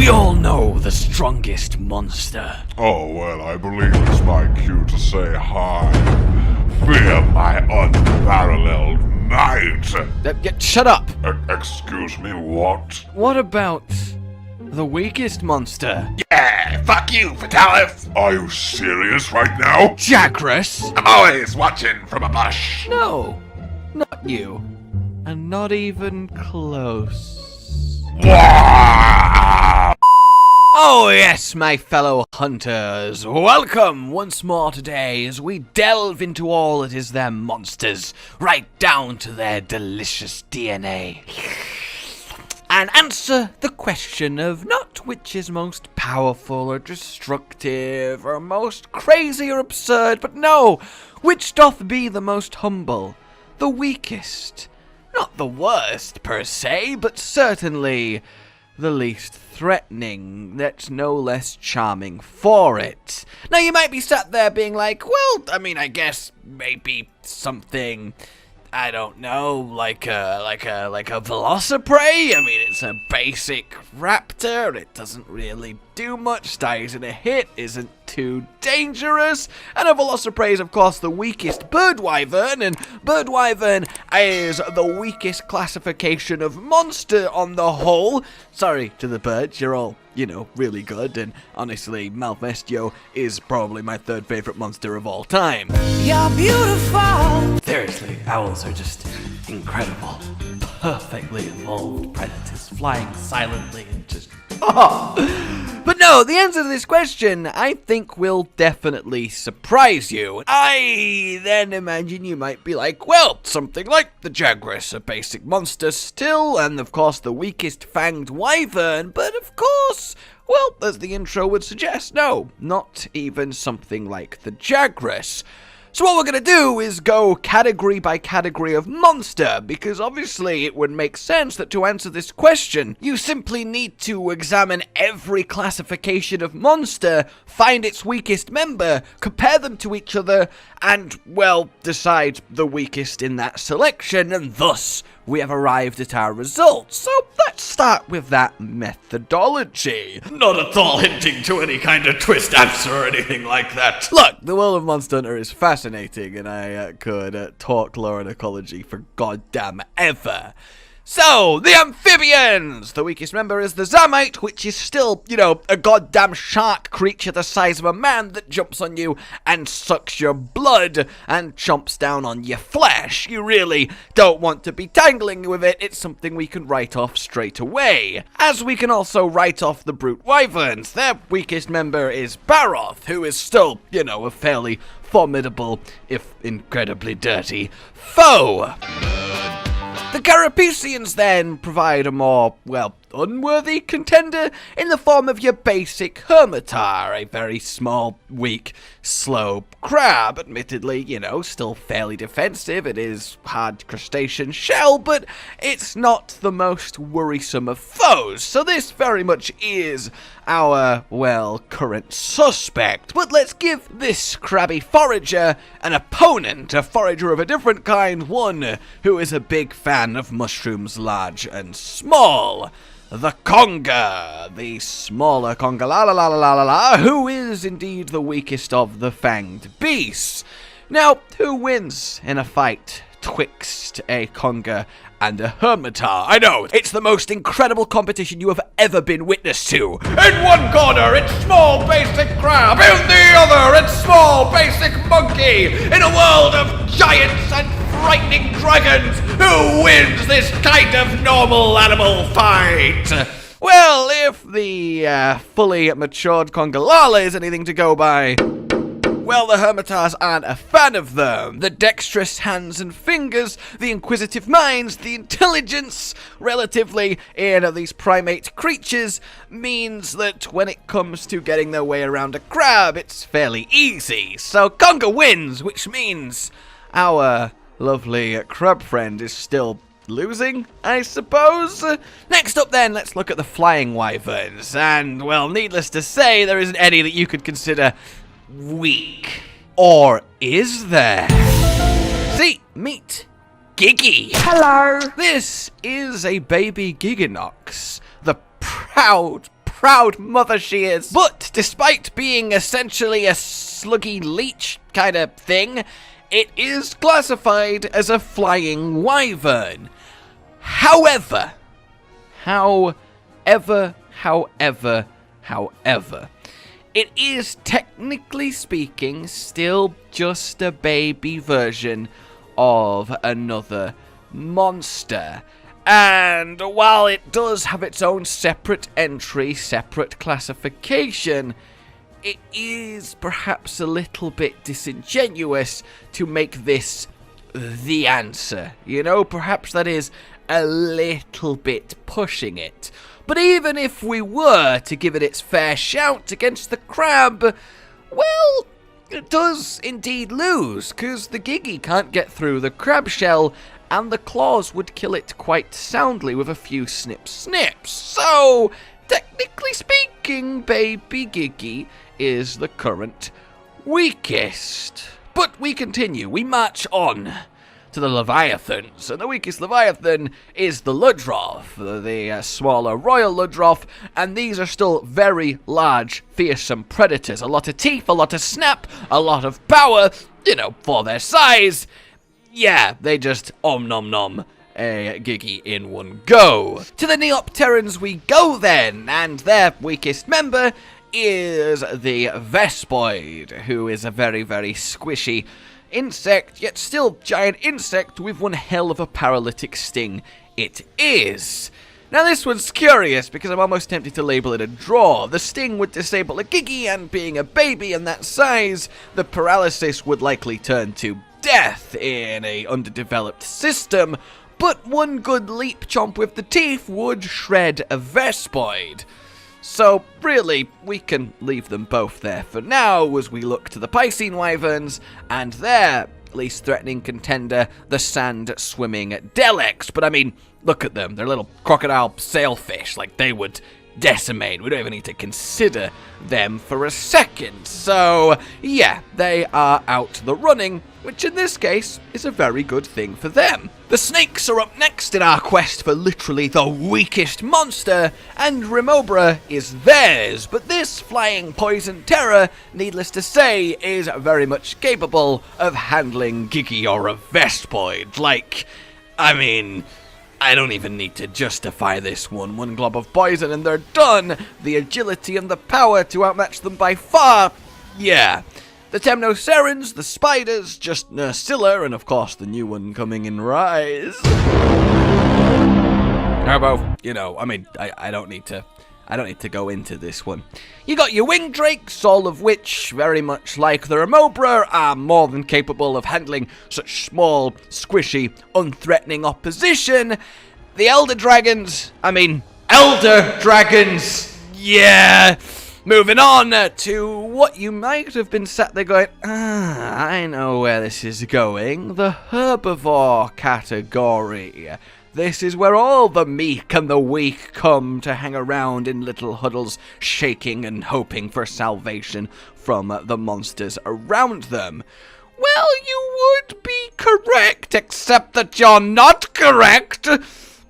We all know the strongest monster. Oh, well, I believe it's my cue to say hi. Fear my unparalleled might. Shut up! Excuse me, what? What about the weakest monster? Yeah, fuck you, Fatalis. Are you serious right now? Jagras? I'm always watching from a bush. No, not you. And not even close. Wow! Oh yes, my fellow hunters, welcome once more today as we delve into all that is their monsters, right down to their delicious DNA. And answer the question of not which is most powerful or destructive or most crazy or absurd, but no, which doth be the most humble, the weakest, not the worst per se, but certainly the least threatening, that's no less charming for it. Now you might be sat there being like, well, I mean, I guess maybe something, I don't know, like a velociprey. I mean, it's a basic raptor. It doesn't really do much. Dies in a hit. Isn't too dangerous. And a velociprey is, of course, the weakest bird wyvern. And bird wyvern is the weakest classification of monster on the whole. Sorry to the birds. You're all, you know, really good. And honestly, Malvestio is probably my third favorite monster of all time. You're beautiful. Seriously, owls are just incredible, perfectly evolved predators flying silently and just... Oh! But no, the answer to this question, I think, will definitely surprise you. I then imagine you might be like, well, something like the Jagras, a basic monster still, and of course the weakest fanged wyvern, but of course, well, as the intro would suggest, no, not even something like the Jagras. So what we're going to do is go category by category of monster, because obviously it would make sense that to answer this question, you simply need to examine every classification of monster, find its weakest member, compare them to each other, and, well, decide the weakest in that selection, and thus we have arrived at our results. So let's start with that methodology. Not at all hinting to any kind of twist answer or anything like that. Look, the world of Monster Hunter is fascinating, and I could talk lore and ecology for goddamn ever. So, the Amphibians! The weakest member is the Zamite, which is still, you know, a goddamn shark creature the size of a man that jumps on you and sucks your blood and chomps down on your flesh. You really don't want to be tangling with it. It's something we can write off straight away. As we can also write off the Brute Wyverns. Their weakest member is Baroth, who is still, you know, a fairly formidable, if incredibly dirty, foe. The Carapacians then provide a more, well, unworthy contender in the form of your basic Hermitar, a very small, weak, slow crab. Admittedly, you know, still fairly defensive. It is hard crustacean shell, but it's not the most worrisome of foes. So this very much is our, well, current suspect. But let's give this crabby forager an opponent, a forager of a different kind, one who is a big fan of mushrooms large and small. The Conga, the smaller Conga la la la la la la, who is indeed the weakest of the fanged beasts. Now, who wins in a fight twixt a Conga and a Hermitar? I know, it's the most incredible competition you have ever been witness to. In one corner, it's small basic crab. In the other, it's small basic monkey. In a world of giants and frightening dragons, who wins this kind of normal animal fight? Well, if the fully matured Congalala is anything to go by, well, the Hermitars aren't a fan of them. The dexterous hands and fingers, the inquisitive minds, the intelligence, relatively, in these primate creatures, means that when it comes to getting their way around a crab, it's fairly easy. So Conga wins, which means our lovely crab friend is still losing, I suppose. Next up then, let's look at the Flying Wyverns. And, well, needless to say, there isn't any that you could consider weak. Or is there? See, meet Giggy. Hello. This is a baby Giganox, the proud proud mother she is. But despite being essentially a sluggy leech kind of thing, it is classified as a flying wyvern. However, it is technically speaking still just a baby version of another monster. And while it does have its own separate entry, separate classification, it is perhaps a little bit disingenuous to make this the answer. You know, perhaps that is a little bit pushing it. But even if we were to give it its fair shout against the crab, well, it does indeed lose, because the Gigi can't get through the crab shell, and the claws would kill it quite soundly with a few snips. So, technically speaking, baby Gigi is the current weakest. But we continue, we march on to the Leviathans, and the weakest Leviathan is the Ludrov, the smaller Royal Ludrov, and these are still very large, fearsome predators. A lot of teeth, a lot of snap, a lot of power, you know, for their size. Yeah, they just nom nom a Gigi in one go. To the Neopterans we go then, and their weakest member is the Vespoid, who is a very, very squishy insect, yet still giant insect with one hell of a paralytic sting it is. Now this one's curious because I'm almost tempted to label it a draw. The sting would disable a Gigi, and being a baby and that size, the paralysis would likely turn to death in a underdeveloped system, but one good leap chomp with the teeth would shred a Vespoid. So, really, we can leave them both there for now as we look to the Piscine Wyverns and their least threatening contender, the sand-swimming Delex. But I mean, look at them. They're little crocodile sailfish. Like, they would decimate. We don't even need to consider them for a second. So, yeah, they are out the running, which in this case is a very good thing for them. The snakes are up next in our quest for literally the weakest monster, and Remobra is theirs, but this flying poison terror, needless to say, is very much capable of handling Gigi or a Vespoid. Like, I mean, I don't even need to justify this one. One glob of poison and they're done. The agility and the power to outmatch them by far, yeah. The Temnocerans, the spiders, just Nursilla, and of course the new one coming in Rise. How you know, I mean, I don't need to go into this one. You got your winged drakes, all of which, very much like the Remobra, are more than capable of handling such small, squishy, unthreatening opposition. The Elder Dragons, yeah! Moving on to what you might have been sat there going, I know where this is going. The herbivore category. This is where all the meek and the weak come to hang around in little huddles, shaking and hoping for salvation from the monsters around them. Well, you would be correct, except that you're not correct,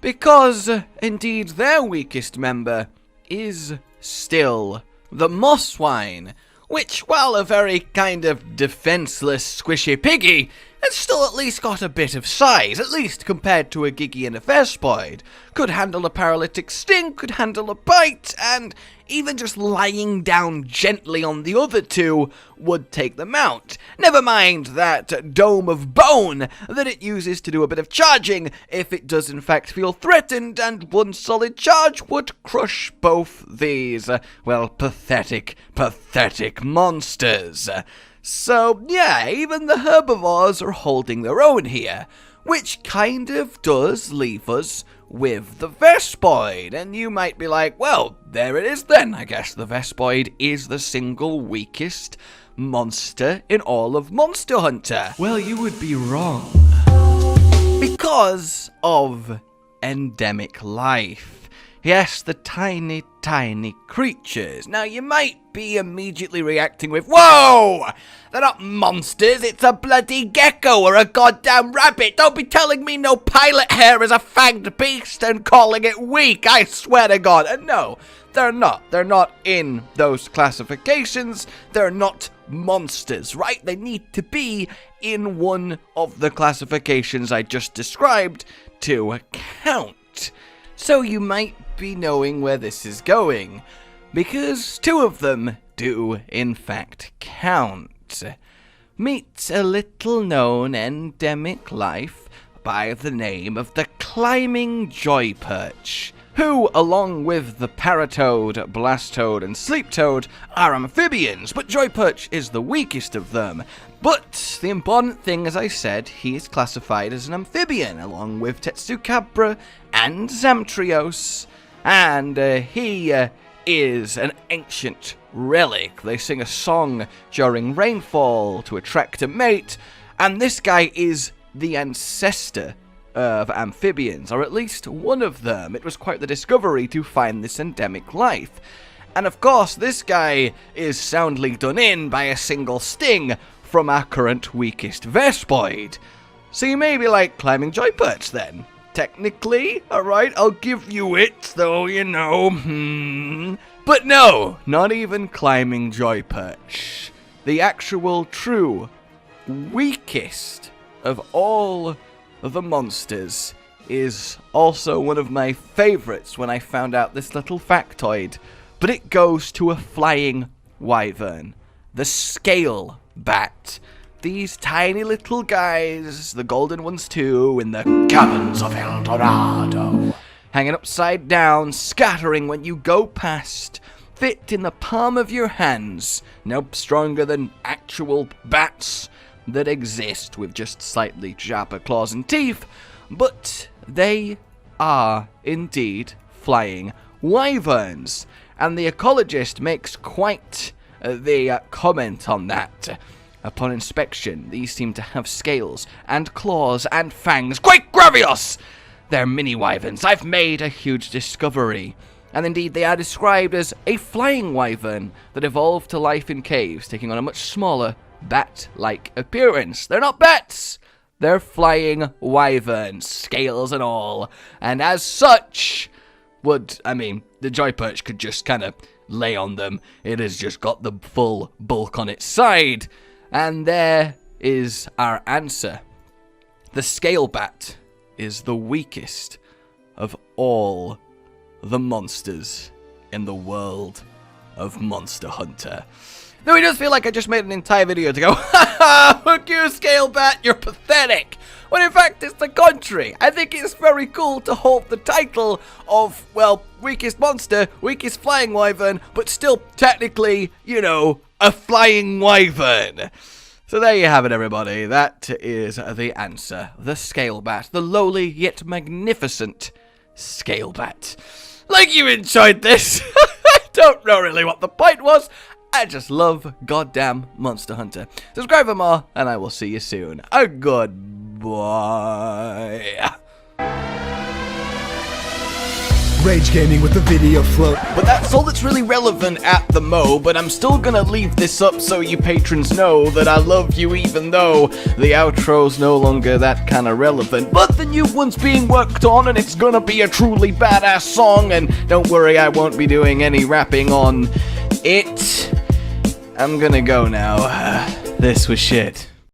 because indeed their weakest member is still the Mosswine, which, while a very kind of defenseless squishy piggy, has still at least got a bit of size, at least compared to a Gigi and a Vespoid. Could handle a paralytic sting, could handle a bite, and even just lying down gently on the other two would take them out. Never mind that dome of bone that it uses to do a bit of charging if it does in fact feel threatened, and one solid charge would crush both these, well, pathetic monsters. So, yeah, even the herbivores are holding their own here, which kind of does leave us with the Vespoid. And you might be like, well, there it is then. I guess the Vespoid is the single weakest monster in all of Monster Hunter. Well, you would be wrong. Because of endemic life. Yes, the tiny, tiny creatures. Now, you might be immediately reacting with, whoa! They're not monsters, it's a bloody gecko or a goddamn rabbit. Don't be telling me no pilot hair is a fanged beast and calling it weak, I swear to God. And no, they're not. They're not in those classifications. They're not monsters, right? They need to be in one of the classifications I just described to count. So you might be knowing where this is going, because two of them do in fact count. Meet a little known endemic life by the name of the climbing joy perch, who, along with the paratoad, blastoad, and sleeptoad, are amphibians, but joy perch is the weakest of them. But the important thing, as I said, he is classified as an amphibian, along with Tetsukabra and Zamtrios, and he is an ancient relic. They sing a song during rainfall to attract a mate, and this guy is the ancestor of amphibians, or at least one of them. It was quite the discovery to find this endemic life. And of course, this guy is soundly done in by a single sting from our current weakest Vespoid. So you may be like, climbing joy perch then? Technically, alright, I'll give you it, though, you know, But no, not even climbing joy perch. The actual, true, weakest of all the monsters is also one of my favorites when I found out this little factoid, but it goes to a flying wyvern, the scale bat. These tiny little guys, the golden ones too, in the caverns of El Dorado, hanging upside down, scattering when you go past, fit in the palm of your hands, no stronger than actual bats that exist with just slightly sharper claws and teeth, but they are indeed flying wyverns, and the ecologist makes quite the comment on that. Upon inspection, these seem to have scales and claws and fangs. Quite gravious! They're mini wyverns. I've made a huge discovery. And indeed, they are described as a flying wyvern that evolved to life in caves, taking on a much smaller, bat-like appearance. They're not bats! They're flying wyverns, scales and all. And as such, the joy perch could just kind of lay on them. It has just got the full bulk on its side. And there is our answer. The scale bat is the weakest of all the monsters in the world of Monster Hunter. Though it does feel like I just made an entire video to go, ha ha, fuck you, scale bat, you're pathetic. When in fact it's the contrary. I think it's very cool to hold the title of, well, weakest monster, weakest flying wyvern, but still technically, you know, a flying wyvern. So there you have it, everybody. That is the answer. The scale bat, the lowly yet magnificent scale bat. Like you enjoyed this. I don't know really what the point was. I just love goddamn Monster Hunter. Subscribe for more, and I will see you soon. A goodbye. Rage Gaming with the video float. But that's all that's really relevant at the mo, but I'm still gonna leave this up so you patrons know that I love you even though the outro's no longer that kind of relevant. But the new one's being worked on and it's gonna be a truly badass song, and don't worry, I won't be doing any rapping on it. I'm gonna go now. This was shit.